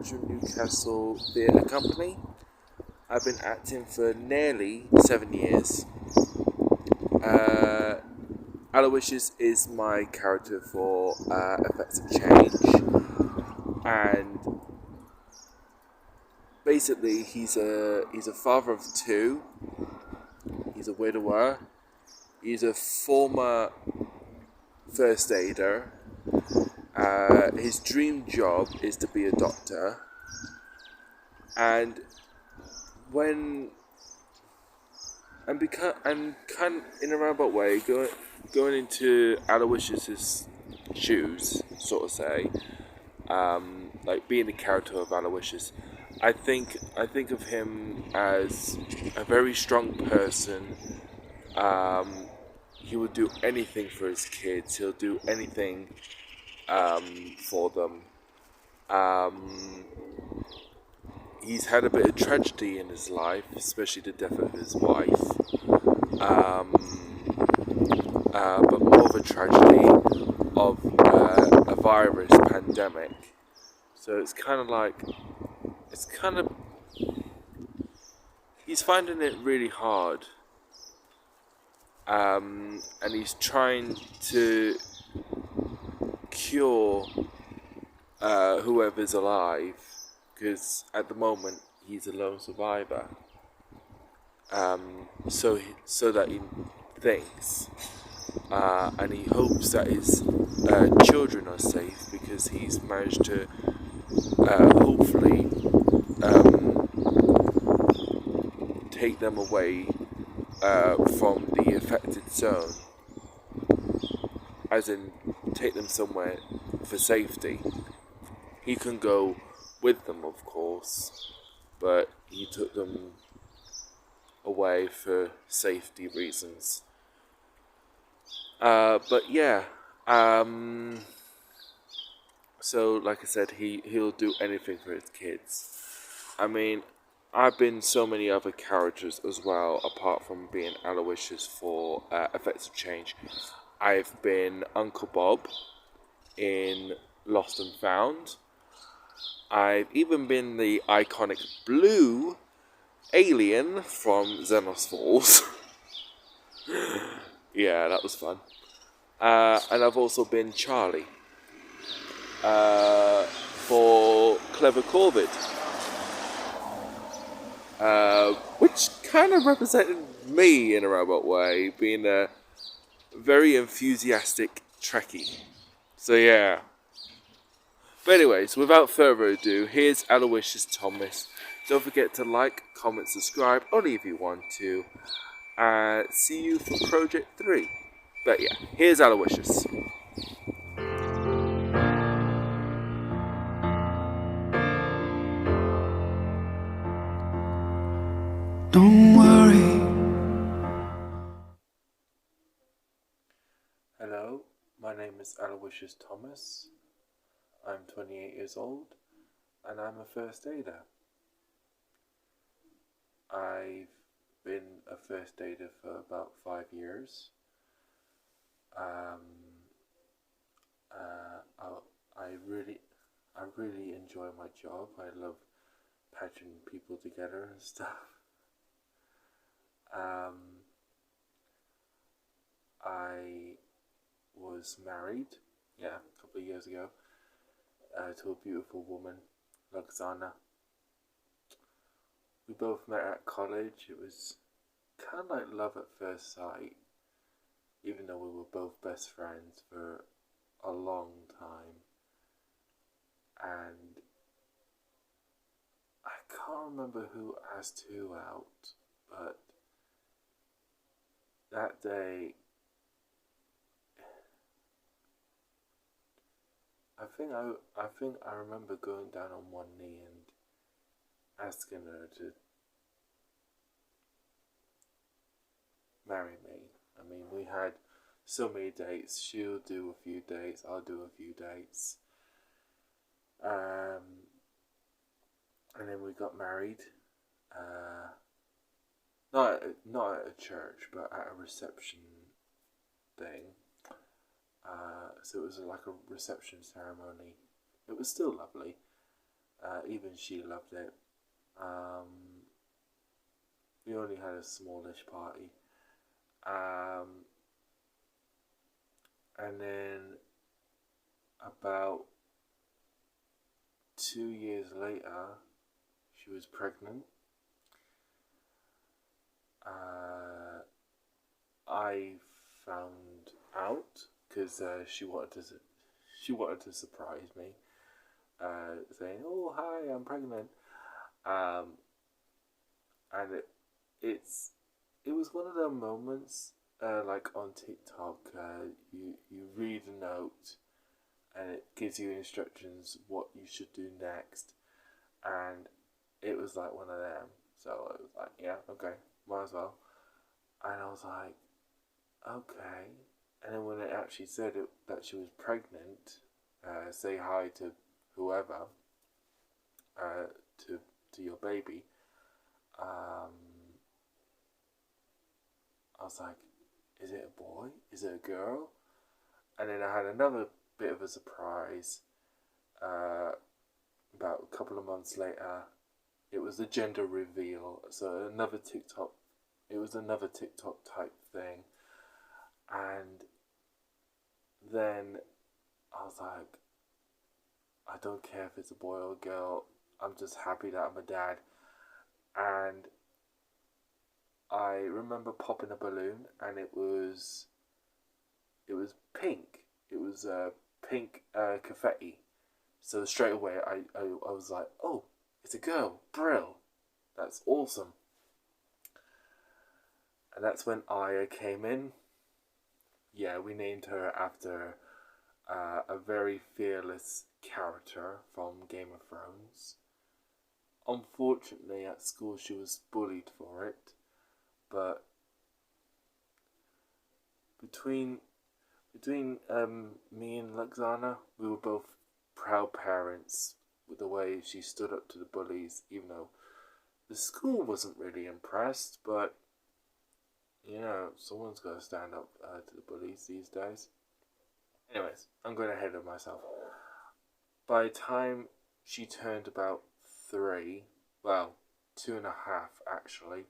Central Newcastle Theatre Company. I've been acting for nearly 7 years. Aloysius is my character for Effects of Change, and basically he's a father of two. He's a widower. He's a former first aider. His dream job is to be a doctor, and kind of in a roundabout way going into Aloysius's shoes, sort of say, like being the character of Aloysius. I think of him as a very strong person. He will do anything for his kids. He'll do anything for them. He's had a bit of tragedy in his life, especially the death of his wife. But more of a tragedy of a virus pandemic. So it's kind of he's finding it really hard. And he's trying to cure whoever's alive, because at the moment he's a lone survivor. So that he thinks, and he hopes that his children are safe, because he's managed to hopefully take them away from the affected zone, as in take them somewhere for safety. He can go with them, of course, but he took them away for safety reasons. But yeah, so like I said, he'll do anything for his kids. I mean, I've been so many other characters as well, apart from being Aloysius for Effects of Change. I've been Uncle Bob in Lost and Found. I've even been the iconic blue alien from Xenos Falls. Yeah, that was fun. And I've also been Charlie for Clever Corvid, which kind of represented me in a robot way, being a very enthusiastic Trekkie. So yeah. But anyways, without further ado, here's Aloysius Thomas. Don't forget to like, comment, subscribe, only if you want to. See you for Project 3. But yeah, here's Aloysius. Don't worry. Hello, my name is Aloysius Thomas. I'm 28 years old, and I'm a first aider. I've been a first aider for about 5 years. I really enjoy my job. I love patching people together and stuff. I was married, a couple of years ago, to a beautiful woman, Roxana. We both met at college. It was kind of like love at first sight, even though we were both best friends for a long time. And I can't remember who asked who out, but that day, I think I remember going down on one knee and asking her to marry me. I mean, we had so many dates. She'll do a few dates, I'll do a few dates. And then we got married. Not at a church, but at a reception thing. So it was like a reception ceremony. It was still lovely. Even she loved it. Um, we only had a smallish party. Um, and then about 2 years later, she was pregnant. Uh, I found out because she wanted to surprise me, saying, "Oh, hi, I'm pregnant." Um, and it was one of those moments, like on TikTok, you read a note and it gives you instructions what you should do next, and it was like one of them. So I was like, yeah, okay, might as well. And I was like, okay. And then when it actually said that she was pregnant, say hi to whoever, uh, to your baby. Um, I was like, is it a boy? Is it a girl? And then I had another bit of a surprise. Uh, about a couple of months later, it was the gender reveal. So another TikTok. It was another TikTok type thing, and then I was like, I don't care if it's a boy or a girl. I'm just happy that I'm a dad. And I remember popping a balloon, and it was pink. It was pink confetti. So straight away, I was like, oh, it's a girl, Brill. That's awesome. And that's when Aya came in. Yeah, we named her after a very fearless character from Game of Thrones. Unfortunately, at school she was bullied for it, but between me and Luxana, we were both proud parents with the way she stood up to the bullies, even though the school wasn't really impressed. But someone's got to stand up to the bullies these days. Anyways, I'm going ahead of myself. By the time she turned about 3, well, 2.5 actually,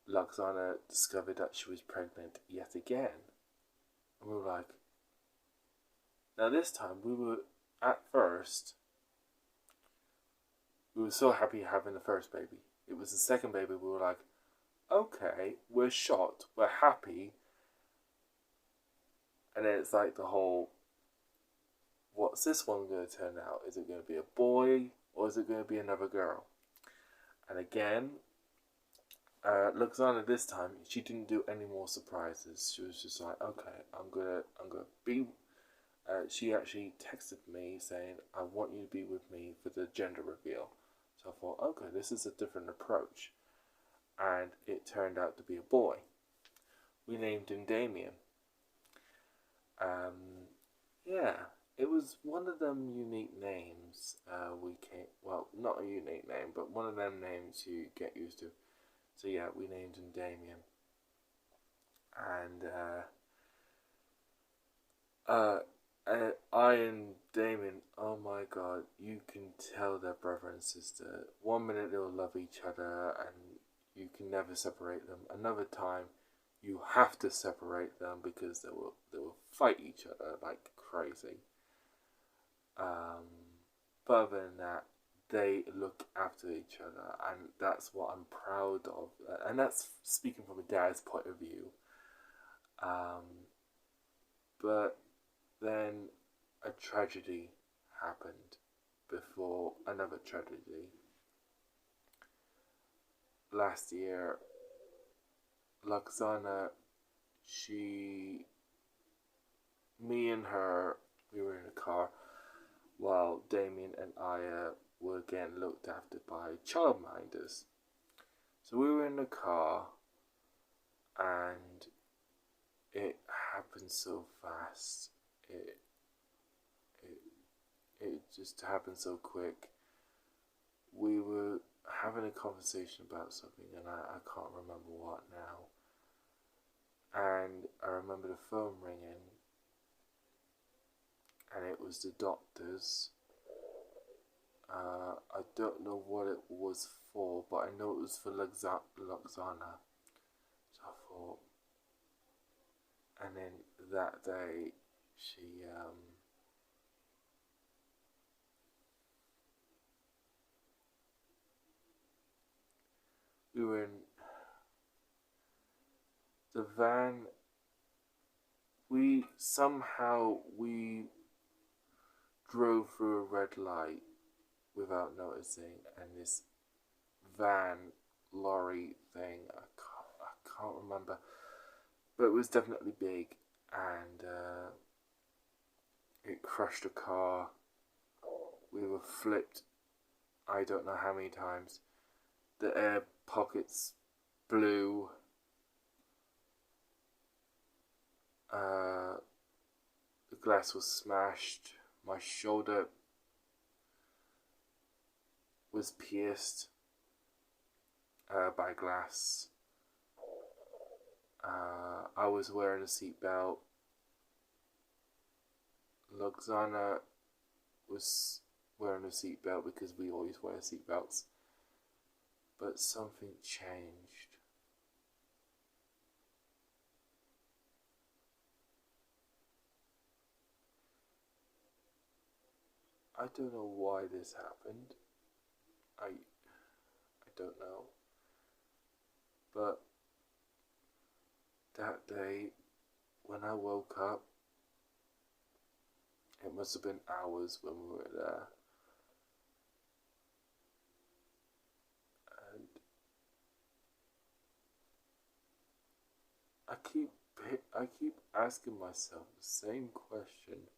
Luxana discovered that she was pregnant yet again. And we were like, now this time at first, we were so happy having the first baby. It was the second baby, we were like, okay, we're shocked, we're happy. And then it's like the whole, what's this one going to turn out? Is it going to be a boy or is it going to be another girl? And again, Luxana this time, she didn't do any more surprises. She was just like, okay, I'm gonna be. She actually texted me saying, I want you to be with me for the gender reveal. So I thought, okay, this is a different approach. And it turned out to be a boy. We named him Damien. Yeah, it was one of them unique names. Well, not a unique name, but one of them names you get used to. So yeah, we named him Damien. And I and Damien, oh my god, you can tell they're brother and sister. One minute they'll love each other and you can never separate them. Another time, you have to separate them because they will fight each other like crazy. But other than that, they look after each other, and that's what I'm proud of. And that's speaking from a dad's point of view. But then a tragedy happened before another tragedy. Last year, Luxana, me and her, we were in a car while Damien and Aya were getting looked after by childminders. So we were in the car and it happened so fast. It just happened so quick. We were having a conversation about something and I can't remember what now. And I remember the phone ringing and it was the doctors. I don't know what it was for, but I know it was for Luxana. So I thought, and then that day, she we were in the van. We drove through a red light without noticing, and this van lorry thing, I can't remember, but it was definitely big, and it crushed a car. We were flipped, I don't know how many times. The air pockets blew. Uh, the glass was smashed. My shoulder was pierced by glass. I was wearing a seatbelt. Luxana was wearing a seatbelt because we always wear seatbelts. But something changed. I don't know why this happened. I don't know. But that day, when I woke up, it must have been hours when we were there. And I keep asking myself the same question.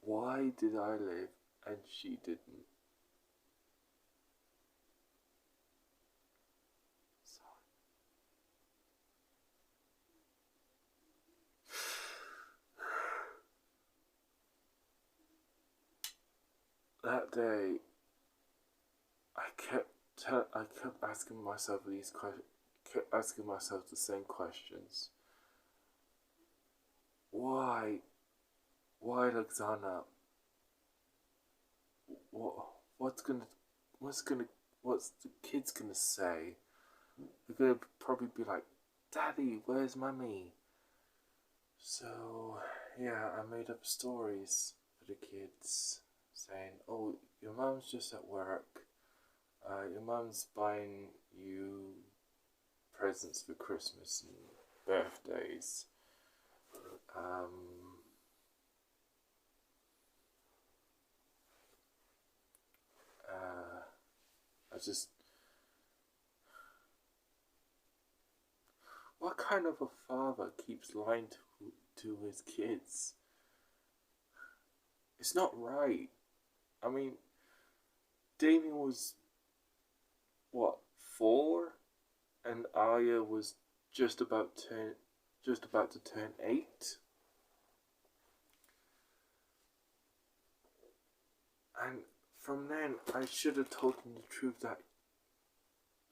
Why did I live and she didn't? So, that day, I kept asking myself kept asking myself the same questions. Why? Why Luxana? What? What's gonna? What's gonna? What's the kids gonna say? They're gonna probably be like, "Daddy, where's Mummy?" So yeah, I made up stories for the kids, saying, "Oh, your mum's just at work. Your mum's buying you presents for Christmas and birthdays." Um, I just, what kind of a father keeps lying to his kids? It's not right. I mean, Damien was what, 4, and Aya was just about just about to turn 8. And from then, I should have told him the truth, that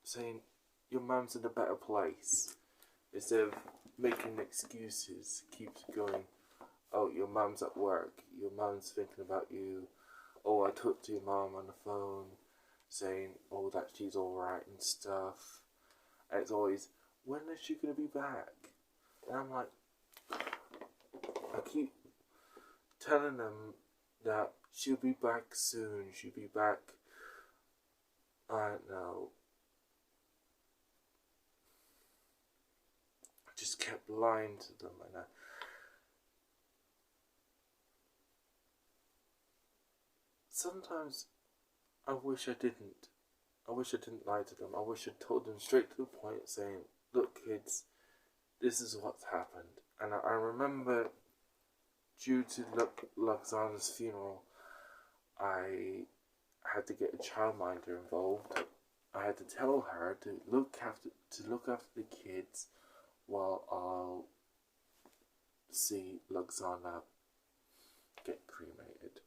saying your mum's in a better place, instead of making excuses. Keeps going, oh, your mum's at work, your mum's thinking about you. Oh, I talked to your mum on the phone, saying, oh, that she's alright and stuff. And it's always, when is she gonna be back? And I'm like, I keep telling them that she'll be back soon, she'll be back. I don't know. I just kept lying to them, and sometimes I wish I didn't. I wish I didn't lie to them. I wish I told them straight to the point, saying, look, kids, this is what's happened. And I remember, due to Luxana's funeral, I had to get a childminder involved. I had to tell her to look after the kids while I'll see Luxana get cremated.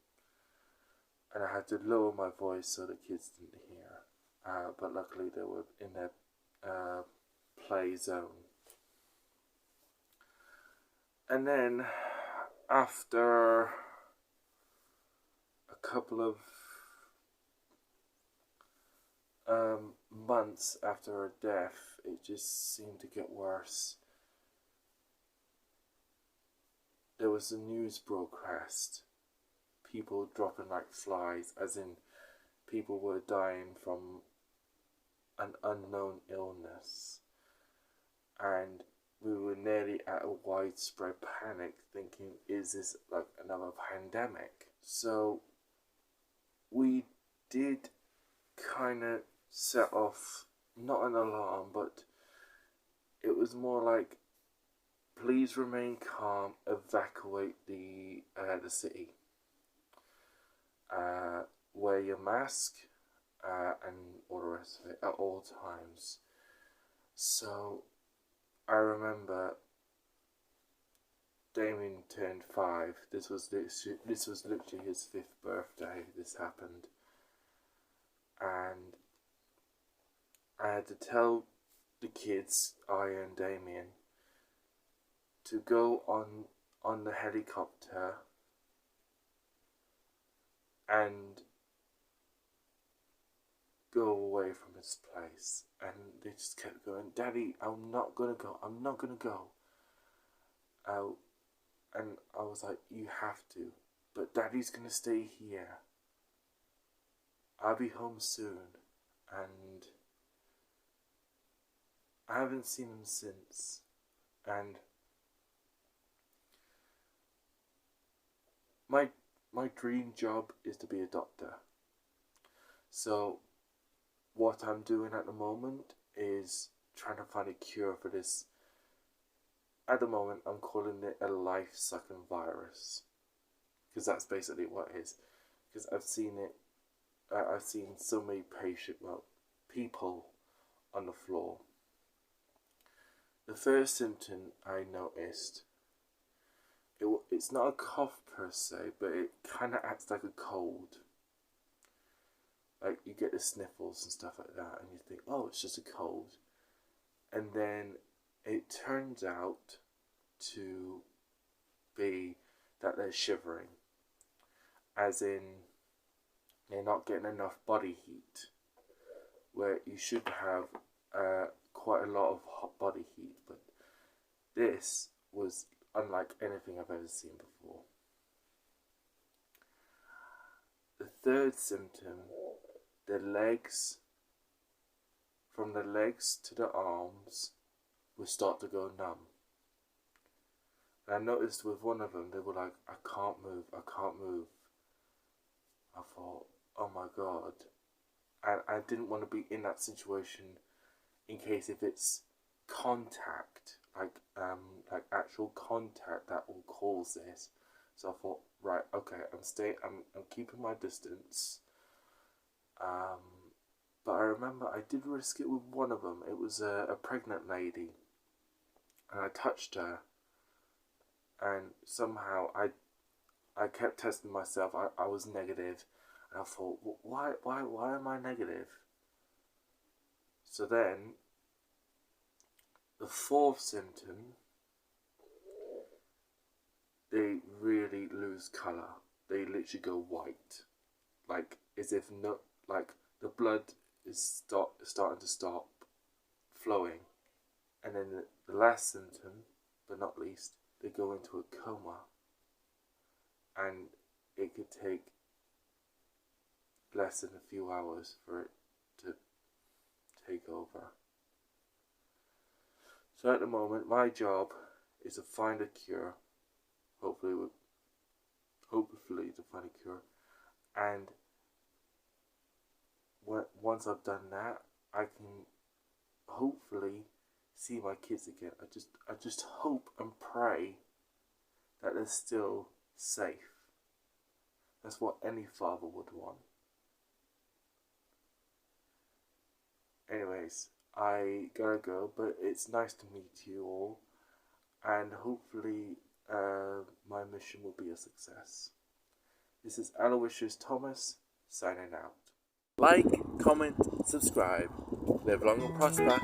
And I had to lower my voice so the kids didn't hear. But luckily they were in their play zone. And then, after a couple of months after her death, it just seemed to get worse. There was a news broadcast, people dropping like flies, as in people were dying from an unknown illness, and we were nearly at a widespread panic, thinking, is this like another pandemic? So we did kind of set off, not an alarm, but it was more like, please remain calm, evacuate the city, wear your mask, and all the rest of it at all times. So I remember Damien turned 5. This was literally his 5th birthday. This happened, and I had to tell the kids, Aya and Damien, to go on the helicopter and go away from this place. And they just kept going, Daddy, I'm not gonna go. And I was like, you have to, but Daddy's gonna stay here. I'll be home soon. And I haven't seen him since. And my dream job is to be a doctor. So what I'm doing at the moment is trying to find a cure for this. At the moment, I'm calling it a life-sucking virus, because that's basically what it is. Because I've seen it. I've seen so many people on the floor. The first symptom I noticed, it's not a cough per se, but it kind of acts like a cold. Like, you get the sniffles and stuff like that, and you think, oh, it's just a cold. And then it turns out to be that they're shivering, as in they're not getting enough body heat, where you should have quite a lot of hot body heat, but this was unlike anything I've ever seen before. The third symptom, from the legs to the arms, would start to go numb. And I noticed with one of them, they were like, I can't move. I thought, oh my God. And I didn't want to be in that situation in case if it's contact, like actual contact that will cause this. So I thought, right, okay, I'm keeping my distance. But I remember I did risk it with one of them. It was a pregnant lady, and I touched her, and somehow I kept testing myself. I was negative, and I thought, why am I negative? So then, the fourth symptom, they really lose colour. They literally go white, like as if the blood is starting to stop flowing. And then the last symptom, but not least, they go into a coma, and it could take less than a few hours for it to take over. So at the moment, my job is to find a cure, hopefully to find a cure, and once I've done that, I can hopefully see my kids again. I just hope and pray that they're still safe. That's what any father would want. Anyways, I gotta go, but it's nice to meet you all, and hopefully my mission will be a success. This is Aloysius Thomas, signing out. Like, comment, subscribe. Live long and prosper.